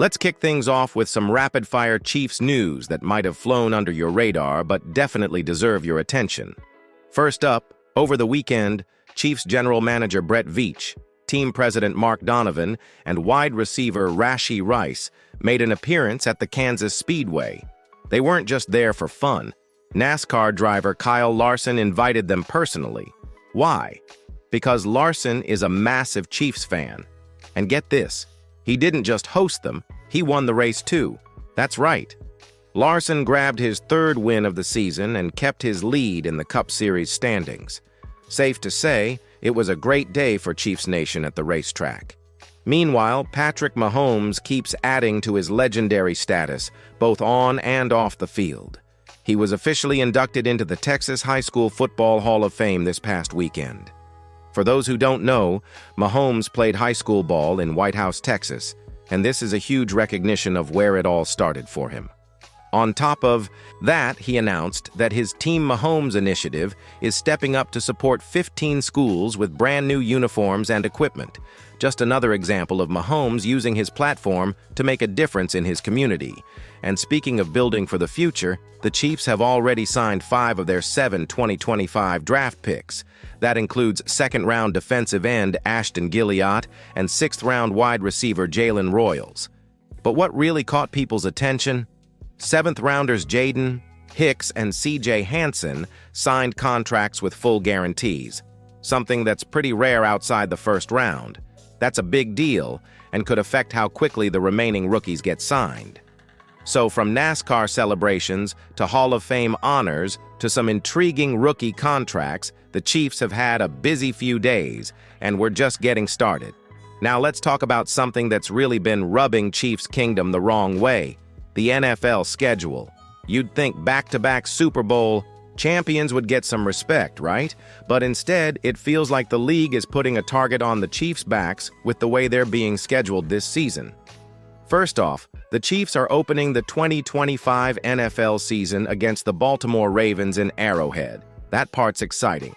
Let's kick things off with some rapid-fire Chiefs news that might have flown under your radar but definitely deserve your attention. First up, over the weekend, Chiefs General Manager Brett Veach, Team President Mark Donovan, and wide receiver Rashee Rice made an appearance at the Kansas Speedway. They weren't just there for fun. NASCAR driver Kyle Larson invited them personally. Why? Because Larson is a massive Chiefs fan. And get this, he didn't just host them, he won the race too. That's right. Larson grabbed his third win of the season and kept his lead in the Cup Series standings. Safe to say, it was a great day for Chiefs Nation at the racetrack. Meanwhile, Patrick Mahomes keeps adding to his legendary status, both on and off the field. He was officially inducted into the Texas High School Football Hall of Fame this past weekend. For those who don't know, Mahomes played high school ball in White House, Texas, and this is a huge recognition of where it all started for him. On top of that, he announced that his Team Mahomes initiative is stepping up to support 15 schools with brand new uniforms and equipment. Just another example of Mahomes using his platform to make a difference in his community. And speaking of building for the future, the Chiefs have already signed 5 of their 7 2025 draft picks. That includes second-round defensive end Ashton Gilliott and 6th-round wide receiver Jalen Royals. But what really caught people's attention? 7th-rounders Jaden, Hicks, and C.J. Hansen signed contracts with full guarantees, something that's pretty rare outside the first round. That's a big deal and could affect how quickly the remaining rookies get signed. So from NASCAR celebrations to Hall of Fame honors to some intriguing rookie contracts, the Chiefs have had a busy few days, and we're just getting started. Now let's talk about something that's really been rubbing Chiefs Kingdom the wrong way: the NFL schedule. You'd think back-to-back Super Bowl champions would get some respect, right? But instead, it feels like the league is putting a target on the Chiefs' backs with the way they're being scheduled this season. First off, the Chiefs are opening the 2025 NFL season against the Baltimore Ravens in Arrowhead. That part's exciting.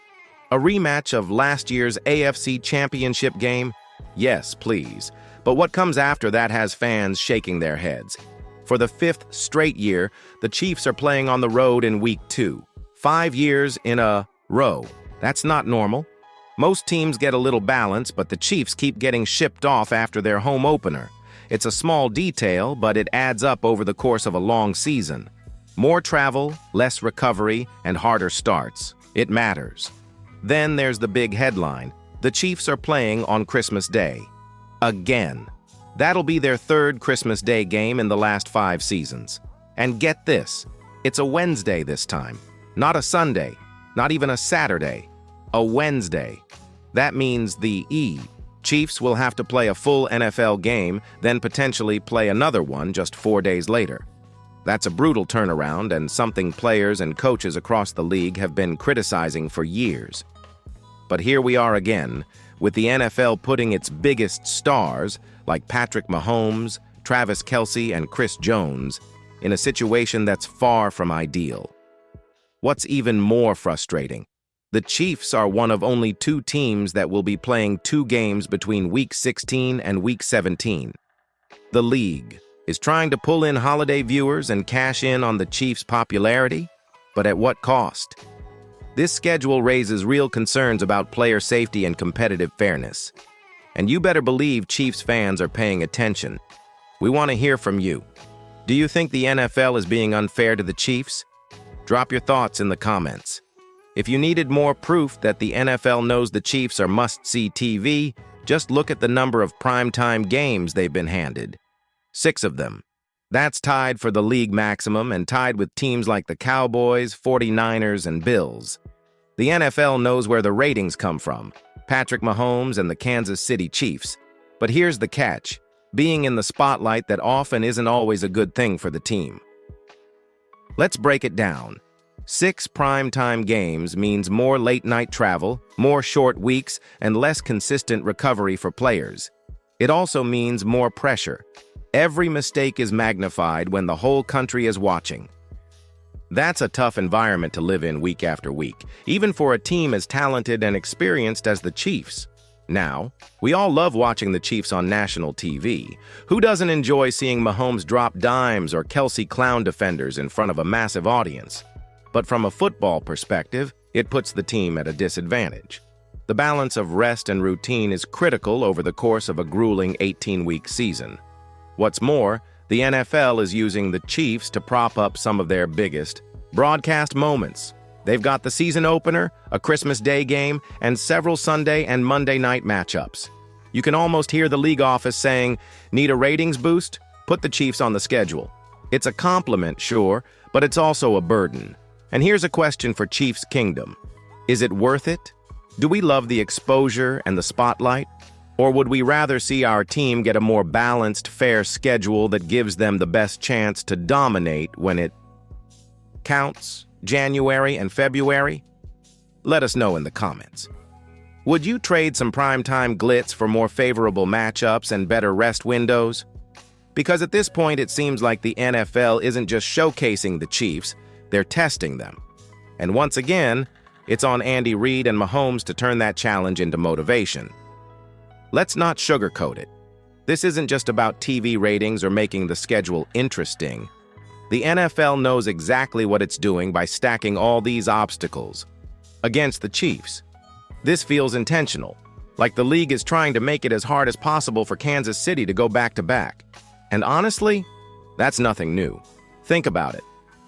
A rematch of last year's AFC Championship game? Yes, please. But what comes after that has fans shaking their heads. For the 5th straight year, the Chiefs are playing on the road in Week 2. 5 years in a row. That's not normal. Most teams get a little balance, but the Chiefs keep getting shipped off after their home opener. It's a small detail, but it adds up over the course of a long season. More travel, less recovery, and harder starts. It matters. Then there's the big headline. The Chiefs are playing on Christmas Day. Again. That'll be their 3rd Christmas Day game in the last 5 seasons. And get this, it's a Wednesday this time. Not a Sunday, not even a Saturday. A Wednesday. That means the Chiefs will have to play a full NFL game, then potentially play another one just 4 days later. That's a brutal turnaround and something players and coaches across the league have been criticizing for years. But here we are again, with the NFL putting its biggest stars, like Patrick Mahomes, Travis Kelce, and Chris Jones, in a situation that's far from ideal. What's even more frustrating? The Chiefs are one of only 2 teams that will be playing 2 games between Week 16 and Week 17. The league is trying to pull in holiday viewers and cash in on the Chiefs' popularity, but at what cost? This schedule raises real concerns about player safety and competitive fairness. And you better believe Chiefs fans are paying attention. We want to hear from you. Do you think the NFL is being unfair to the Chiefs? Drop your thoughts in the comments. If you needed more proof that the NFL knows the Chiefs are must-see TV, just look at the number of primetime games they've been handed. 6 of them. That's tied for the league maximum and tied with teams like the Cowboys, 49ers, and Bills. The NFL knows where the ratings come from: Patrick Mahomes and the Kansas City Chiefs. But here's the catch: being in the spotlight that often isn't always a good thing for the team. Let's break it down. 6 primetime games means more late-night travel, more short weeks, and less consistent recovery for players. It also means more pressure. Every mistake is magnified when the whole country is watching. That's a tough environment to live in week after week, even for a team as talented and experienced as the Chiefs. Now, we all love watching the Chiefs on national TV. Who doesn't enjoy seeing Mahomes drop dimes or Kelsey clown defenders in front of a massive audience? But from a football perspective, it puts the team at a disadvantage. The balance of rest and routine is critical over the course of a grueling 18-week season. What's more, the NFL is using the Chiefs to prop up some of their biggest broadcast moments. They've got the season opener, a Christmas Day game, and several Sunday and Monday night matchups. You can almost hear the league office saying, "Need a ratings boost? Put the Chiefs on the schedule." It's a compliment, sure, but it's also a burden. And here's a question for Chiefs Kingdom. Is it worth it? Do we love the exposure and the spotlight? Or would we rather see our team get a more balanced, fair schedule that gives them the best chance to dominate when it counts? January and February? Let us know in the comments. Would you trade some primetime glitz for more favorable matchups and better rest windows? Because at this point, it seems like the NFL isn't just showcasing the Chiefs, they're testing them. And once again, it's on Andy Reid and Mahomes to turn that challenge into motivation. Let's not sugarcoat it. This isn't just about TV ratings or making the schedule interesting. The NFL knows exactly what it's doing by stacking all these obstacles against the Chiefs. This feels intentional, like the league is trying to make it as hard as possible for Kansas City to go back-to-back. And honestly, that's nothing new. Think about it.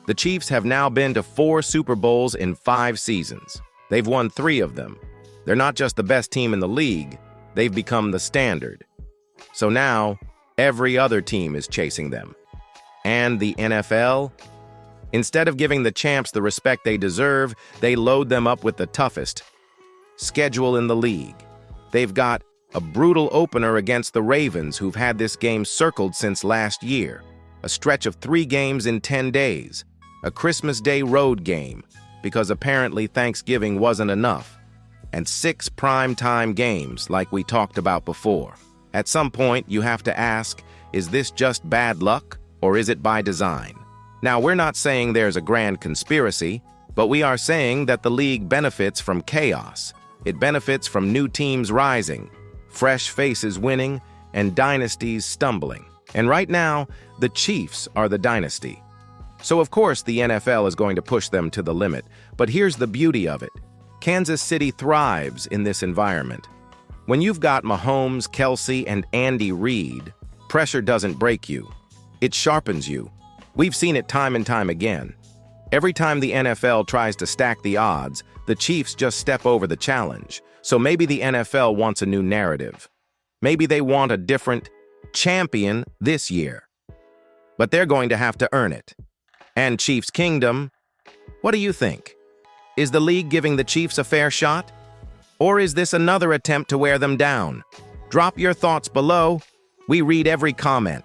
The Chiefs have now been to 4 Super Bowls in 5 seasons. They've won 3 of them. They're not just the best team in the league, they've become the standard. So now, every other team is chasing them. And the NFL? Instead of giving the champs the respect they deserve, they load them up with the toughest schedule in the league. They've got a brutal opener against the Ravens, who've had this game circled since last year, a stretch of 3 games in 10 days, a Christmas Day road game, because apparently Thanksgiving wasn't enough, and 6 primetime games like we talked about before. At some point, you have to ask, is this just bad luck? Or is it by design? Now, we're not saying there's a grand conspiracy, but we are saying that the league benefits from chaos. It benefits from new teams rising, fresh faces winning, and dynasties stumbling. And right now, the Chiefs are the dynasty. So of course the NFL is going to push them to the limit, but here's the beauty of it. Kansas City thrives in this environment. When you've got Mahomes, Kelsey, and Andy Reid, pressure doesn't break you. It sharpens you. We've seen it time and time again. Every time the NFL tries to stack the odds, the Chiefs just step over the challenge. So maybe the NFL wants a new narrative. Maybe they want a different champion this year. But they're going to have to earn it. And Chiefs Kingdom, what do you think? Is the league giving the Chiefs a fair shot? Or is this another attempt to wear them down? Drop your thoughts below. We read every comment.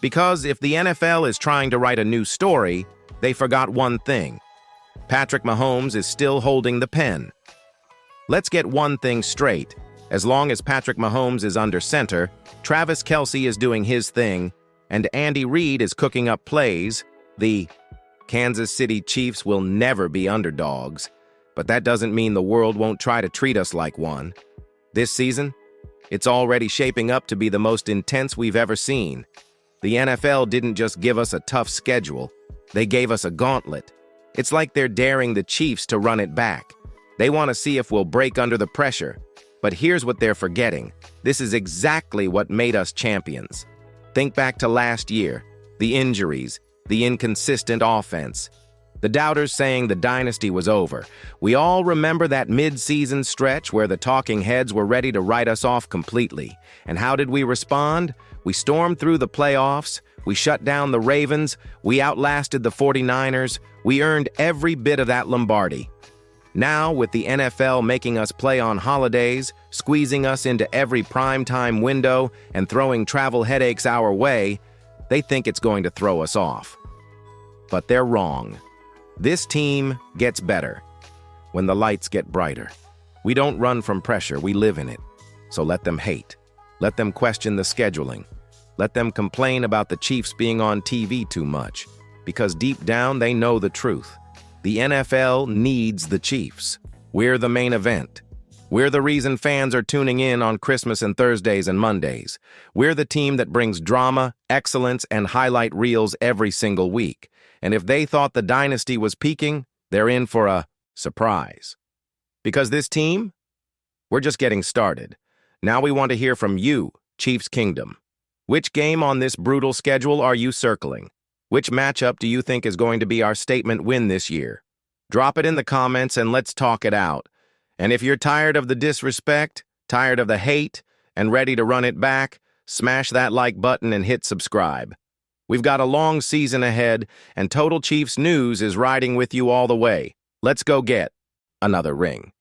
Because if the NFL is trying to write a new story, they forgot one thing. Patrick Mahomes is still holding the pen. Let's get one thing straight. As long as Patrick Mahomes is under center, Travis Kelce is doing his thing, and Andy Reid is cooking up plays, the Kansas City Chiefs will never be underdogs. But that doesn't mean the world won't try to treat us like one. This season, it's already shaping up to be the most intense we've ever seen. The NFL didn't just give us a tough schedule, they gave us a gauntlet. It's like they're daring the Chiefs to run it back. They want to see if we'll break under the pressure. But here's what they're forgetting. This is exactly what made us champions. Think back to last year, the injuries, the inconsistent offense, the doubters saying the dynasty was over. We all remember that mid-season stretch where the talking heads were ready to write us off completely. And how did we respond? We stormed through the playoffs, we shut down the Ravens, we outlasted the 49ers, we earned every bit of that Lombardi. Now, with the NFL making us play on holidays, squeezing us into every primetime window, and throwing travel headaches our way, they think it's going to throw us off. But they're wrong. This team gets better when the lights get brighter. We don't run from pressure, we live in it. So let them hate. Let them question the scheduling. Let them complain about the Chiefs being on TV too much. Because deep down, they know the truth. The NFL needs the Chiefs. We're the main event. We're the reason fans are tuning in on Christmas and Thursdays and Mondays. We're the team that brings drama, excellence, and highlight reels every single week. And if they thought the Dynasty was peaking, they're in for a surprise. Because this team, we're just getting started. Now we want to hear from you, Chiefs Kingdom. Which game on this brutal schedule are you circling? Which matchup do you think is going to be our statement win this year? Drop it in the comments and let's talk it out. And if you're tired of the disrespect, tired of the hate, and ready to run it back, smash that like button and hit subscribe. We've got a long season ahead, and Total Chiefs News is riding with you all the way. Let's go get another ring.